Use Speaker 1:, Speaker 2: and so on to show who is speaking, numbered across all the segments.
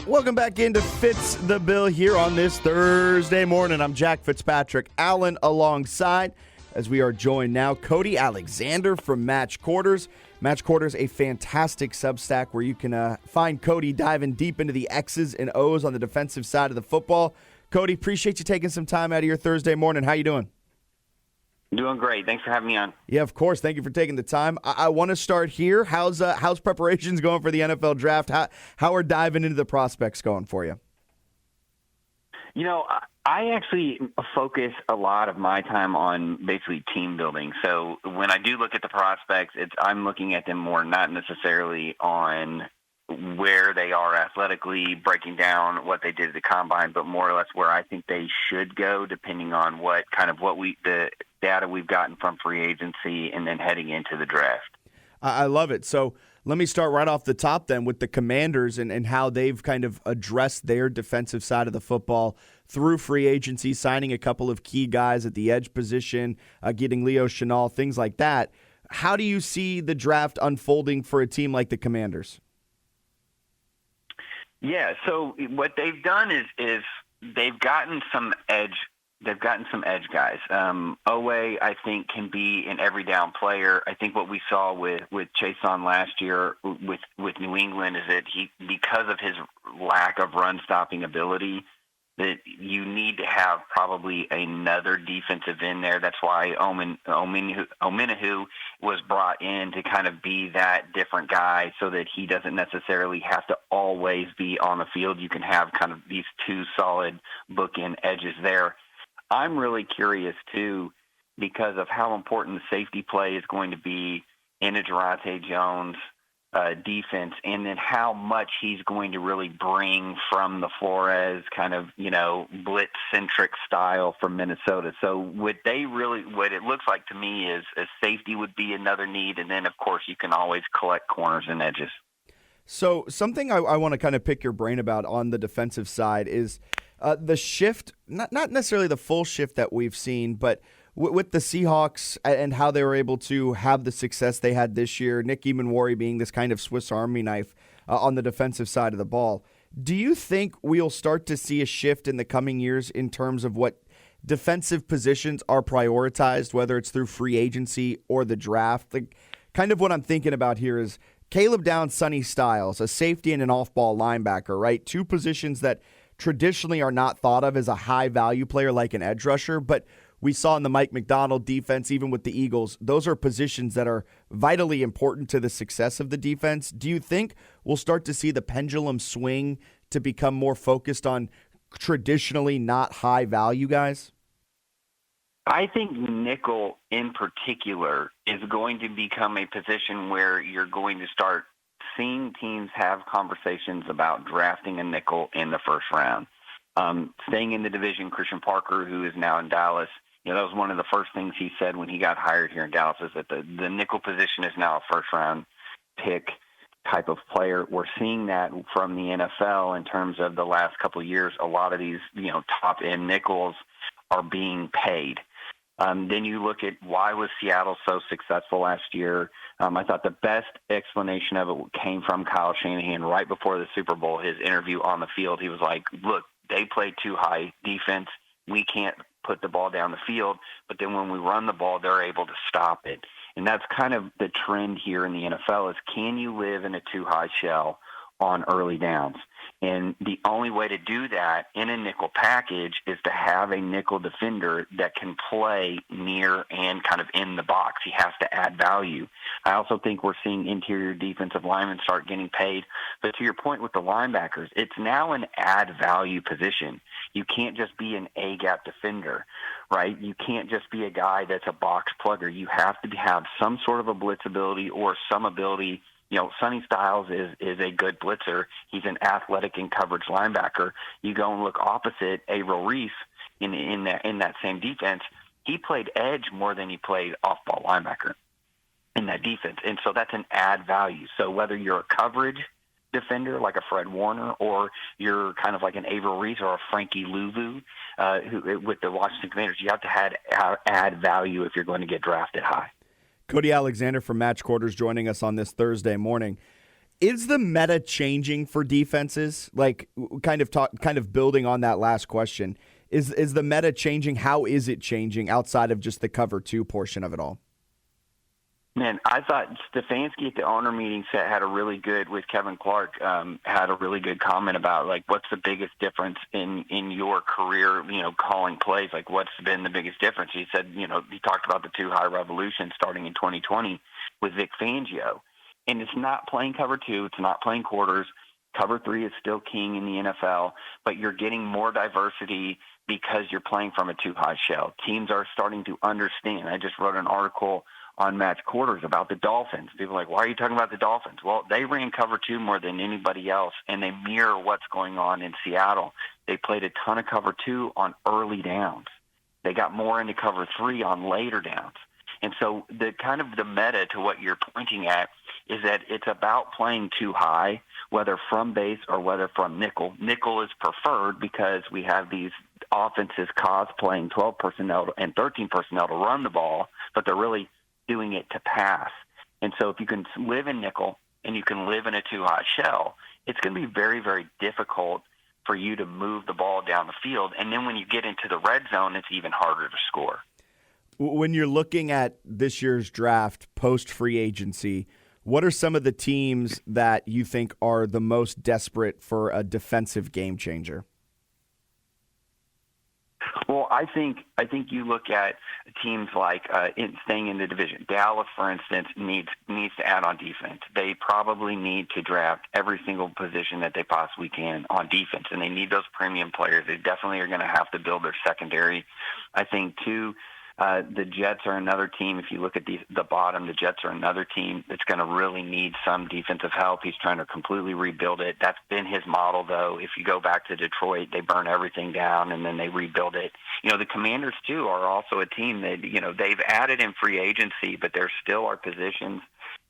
Speaker 1: Welcome back into Fitz the Bill here on this Thursday morning. I'm Jack Fitzpatrick Allen alongside, as we are joined now, Cody Alexander from Match Quarters. Match Quarters, a fantastic Substack where you can find Cody diving deep into the X's and O's on the defensive side of the football. Cody, appreciate you taking some time out of your Thursday morning. How you doing?
Speaker 2: Doing great. Thanks for having me on.
Speaker 1: Yeah, of course. Thank you for taking the time. I want to start here. How's preparations going for the NFL draft? How are diving into the prospects going for you?
Speaker 2: You know, I actually focus a lot of my time on basically team building. So when I do look at the prospects, I'm looking at them more not necessarily on where they are athletically, breaking down what they did at the combine, but more or less where I think they should go, depending on the data we've gotten from free agency and then heading into the draft.
Speaker 1: I love it. So let me start right off the top then with the Commanders and how they've kind of addressed their defensive side of the football through free agency, signing a couple of key guys at the edge position, getting Leo Chenal, things like that. How do you see the draft unfolding for a team like the Commanders?
Speaker 2: Yeah, so what they've done is they've gotten some edge. They've gotten some edge guys. Owe, I think, can be an every down player. I think what we saw with Chason last year with New England is that he, because of his lack of run stopping ability, that you need to have probably another defensive in there. That's why Omenahu was brought in to kind of be that different guy so that he doesn't necessarily have to always be on the field. You can have kind of these two solid bookend edges there. I'm really curious, too, because of how important the safety play is going to be in a Durante Jones defense, and then how much he's going to really bring from the Flores kind of, blitz-centric style from Minnesota. So what it looks like to me is safety would be another need, and then, of course, you can always collect corners and edges.
Speaker 1: So something I want to kind of pick your brain about on the defensive side is the shift, not necessarily the full shift that we've seen, but with the Seahawks and how they were able to have the success they had this year, Nick Emanwari being this kind of Swiss Army knife on the defensive side of the ball. Do you think we'll start to see a shift in the coming years in terms of what defensive positions are prioritized, whether it's through free agency or the draft? Like, kind of what I'm thinking about here is Caleb Downs, Sonny Styles, a safety and an off-ball linebacker, right? Two positions that traditionally are not thought of as a high-value player like an edge rusher, but we saw in the Mike McDonald defense, even with the Eagles, those are positions that are vitally important to the success of the defense. Do you think we'll start to see the pendulum swing to become more focused on traditionally not high-value guys?
Speaker 2: I think nickel in particular is going to become a position where you're going to start seeing teams have conversations about drafting a nickel in the first round. Staying in the division, Christian Parker, who is now in Dallas, that was one of the first things he said when he got hired here in Dallas, is that the nickel position is now a first-round pick type of player. We're seeing that from the NFL in terms of the last couple of years. A lot of these, top-end nickels are being paid. Then you look at why was Seattle so successful last year. I thought the best explanation of it came from Kyle Shanahan right before the Super Bowl, his interview on the field. He was like, look, they play too high defense. We can't put the ball down the field, but then when we run the ball, they're able to stop it. And that's kind of the trend here in the NFL is, can you live in a too high shell on early downs? And the only way to do that in a nickel package is to have a nickel defender that can play near and kind of in the box. He has to add value. I also think we're seeing interior defensive linemen start getting paid. But to your point with the linebackers, it's now an add value position. You can't just be an A-gap defender, right? You can't just be a guy that's a box plugger. You have to have some sort of a blitz ability or some ability. Sonny Styles is a good blitzer. He's an athletic and coverage linebacker. You go and look opposite Averill Reese in that same defense. He played edge more than he played off-ball linebacker in that defense. And so that's an add value. So whether you're a coverage defender like a Fred Warner, or you're kind of like an Averill Reese or a Frankie Louvu who with the Washington Commanders, you have to add value if you're going to get drafted high.
Speaker 1: Cody Alexander from Match Quarters joining us on this Thursday morning. Is the meta changing for defenses? Like, kind of building on that last question. Is the meta changing? How is it changing outside of just the cover 2 portion of it all?
Speaker 2: Man, I thought Stefanski at the owner meeting had a really good, with Kevin Clark, had a really good comment about, like, what's the biggest difference in your career, calling plays? Like, what's been the biggest difference? He said, he talked about the 2 high revolutions starting in 2020 with Vic Fangio. And it's not playing cover 2. It's not playing quarters. Cover 3 is still king in the NFL, but you're getting more diversity because you're playing from a 2-high shell. Teams are starting to understand. I just wrote an article on Match Quarters about the Dolphins. People are like, why are you talking about the Dolphins? Well, they ran cover 2 more than anybody else, and they mirror what's going on in Seattle. They played a ton of cover 2 on early downs. They got more into cover 3 on later downs. And so the kind of the meta to what you're pointing at is that it's about playing 2 high, whether from base or whether from nickel. Nickel is preferred because we have these offenses cosplaying 12 personnel and 13 personnel to run the ball, but they're really doing it to pass. And so if you can live in nickel and you can live in a 2-high shell, it's going to be very, very difficult for you to move the ball down the field. And then when you get into the red zone, it's even harder to score.
Speaker 1: When you're looking at this year's draft post-free agency, what are some of the teams that you think are the most desperate for a defensive game changer?
Speaker 2: Well, I think you look at teams like staying in the division. Dallas, for instance, needs to add on defense. They probably need to draft every single position that they possibly can on defense, and they need those premium players. They definitely are going to have to build their secondary. I think, too, the Jets are another team. If you look at the bottom, the Jets are another team that's going to really need some defensive help. He's trying to completely rebuild it. That's been his model, though. If you go back to Detroit, they burn everything down and then they rebuild it. The Commanders, too, are also a team that, they've added in free agency, but there still are positions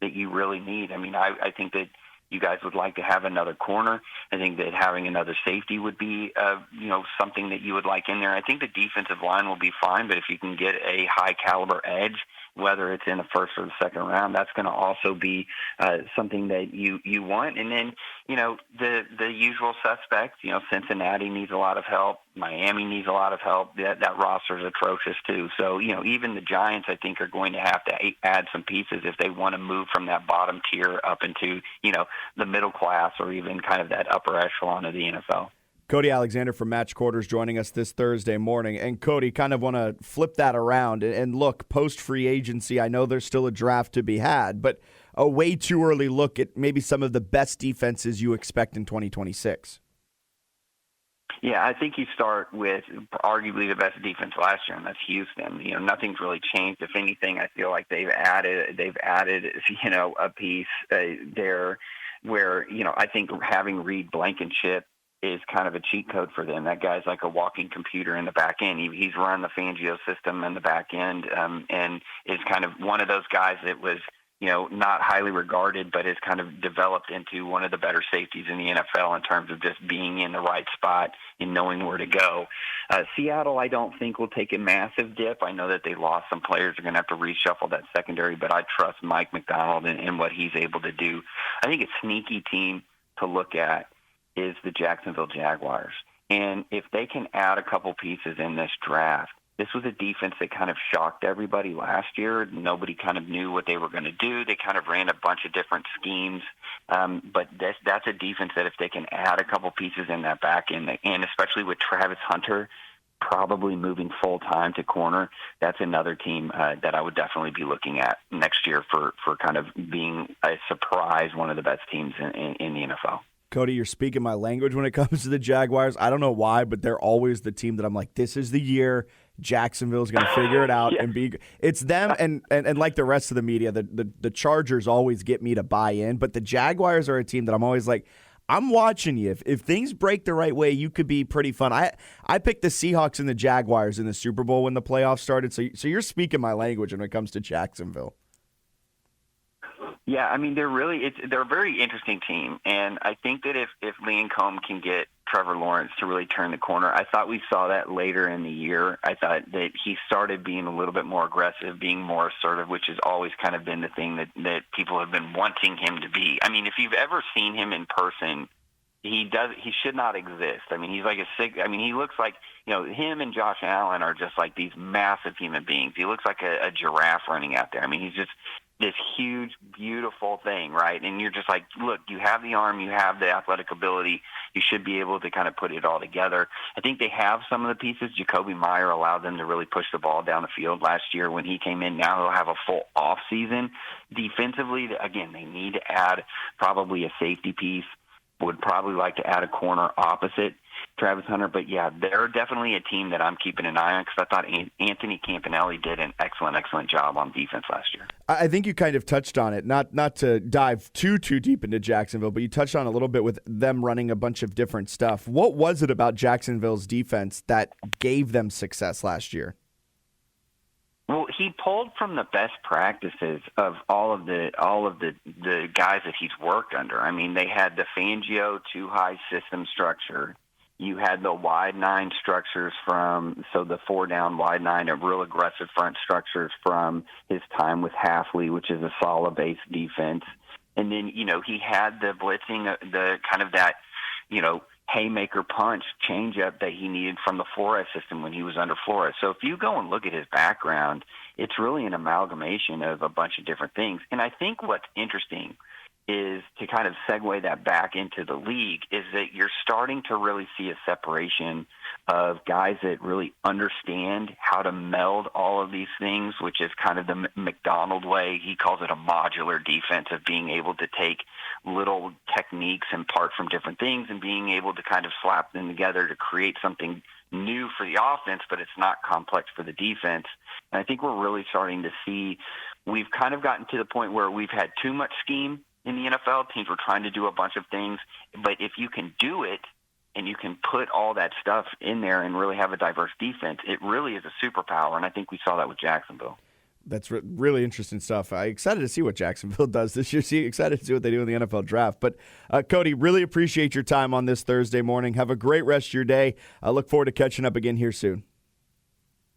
Speaker 2: that you really need. I mean, I think that you guys would like to have another corner. I think that having another safety would be, something that you would like in there. I think the defensive line will be fine, but if you can get a high-caliber edge, whether it's in the first or the second round, that's going to also be something that you want. And then, the usual suspects, Cincinnati needs a lot of help. Miami needs a lot of help. That roster is atrocious, too. So, even the Giants, I think, are going to have to add some pieces if they want to move from that bottom tier up into, the middle class or even kind of that upper echelon of the NFL.
Speaker 1: Cody Alexander from Match Quarters joining us this Thursday morning. And Cody, kind of want to flip that around and look, post-free agency, I know there's still a draft to be had, but a way too early look at maybe some of the best defenses you expect in 2026.
Speaker 2: Yeah, I think you start with arguably the best defense last year, and that's Houston. Nothing's really changed. If anything, I feel like they've added, a piece there where, I think having Reed Blankenship is kind of a cheat code for them. That guy's like a walking computer in the back end. He's run the Fangio system in the back end, and is kind of one of those guys that was, not highly regarded, but has kind of developed into one of the better safeties in the NFL in terms of just being in the right spot and knowing where to go. Seattle, I don't think will take a massive dip. I know that they lost some players. They're going to have to reshuffle that secondary, but I trust Mike McDonald and what he's able to do. I think a sneaky team to look at is the Jacksonville Jaguars. And if they can add a couple pieces in this draft, this was a defense that kind of shocked everybody last year. Nobody kind of knew what they were going to do. They kind of ran a bunch of different schemes. But that's a defense that if they can add a couple pieces in that back end, and especially with Travis Hunter probably moving full-time to corner, that's another team that I would definitely be looking at next year for kind of being a surprise, one of the best teams in the NFL.
Speaker 1: Cody, you're speaking my language when it comes to the Jaguars. I don't know why, but they're always the team that I'm like, this is the year Jacksonville's going to figure it out and be. It's them and like the rest of the media, the Chargers always get me to buy in, but the Jaguars are a team that I'm always like, I'm watching you. If things break the right way, you could be pretty fun. I picked the Seahawks and the Jaguars in the Super Bowl when the playoffs started, so you're speaking my language when it comes to Jacksonville.
Speaker 2: Yeah, I mean they're a very interesting team, and I think that if Liam Combs can get Trevor Lawrence to really turn the corner. I thought we saw that later in the year. I thought that he started being a little bit more aggressive, being more assertive, which has always kind of been the thing that people have been wanting him to be. I mean, if you've ever seen him in person, he should not exist. I mean, he's like he looks like, him and Josh Allen are just like these massive human beings. He looks like a giraffe running out there. I mean, he's just this huge, beautiful thing, right? And you're just like, look, you have the arm, you have the athletic ability, you should be able to kind of put it all together. I think they have some of the pieces. Jacoby Meyer allowed them to really push the ball down the field last year when he came in. Now they'll have a full off season. Defensively, again, they need to add probably a safety piece. Would probably like to add a corner opposite Travis Hunter. But, yeah, they're definitely a team that I'm keeping an eye on because I thought Anthony Campanelli did an excellent job on defense last year.
Speaker 1: I think you kind of touched on it, not to dive too deep into Jacksonville, but you touched on a little bit with them running a bunch of different stuff. What was it about Jacksonville's defense that gave them success last year?
Speaker 2: Well, he pulled from the best practices of all of the guys that he's worked under. I mean, they had the Fangio 2-high system structure. You had the wide 9 structures the 4-down wide 9, a real aggressive front structures from his time with Halfley, which is a solid base defense. And then, he had the blitzing, the kind of that, haymaker punch changeup that he needed from the Flores system when he was under Flores. So if you go and look at his background, it's really an amalgamation of a bunch of different things. And I think what's interesting is to kind of segue that back into the league is that you're starting to really see a separation of guys that really understand how to meld all of these things, which is kind of the McDonald way. He calls it a modular defense of being able to take little techniques and part from different things and being able to kind of slap them together to create something new for the offense, but it's not complex for the defense. And I think we're really starting to see we've kind of gotten to the point where we've had too much scheme in the NFL. Teams were trying to do a bunch of things, but if you can do it and you can put all that stuff in there and really have a diverse defense, it really is a superpower, and I think we saw that with Jacksonville.
Speaker 1: That's really interesting stuff. I'm excited to see what Jacksonville does this year. Excited to see what they do in the NFL draft. But, Cody, really appreciate your time on this Thursday morning. Have a great rest of your day. I look forward to catching up again here soon.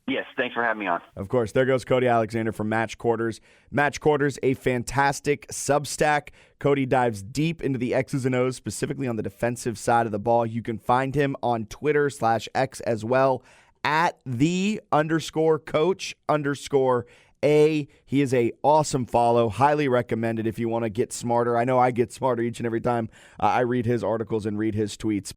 Speaker 2: Yes, thanks for having me on.
Speaker 1: Of course. There goes Cody Alexander from Match Quarters. Match Quarters, a fantastic Substack. Cody dives deep into the X's and O's, specifically on the defensive side of the ball. You can find him on Twitter/X as well, at @the_coach_A. He is a awesome follow. Highly recommended if you want to get smarter. I know I get smarter each and every time I read his articles and read his tweets.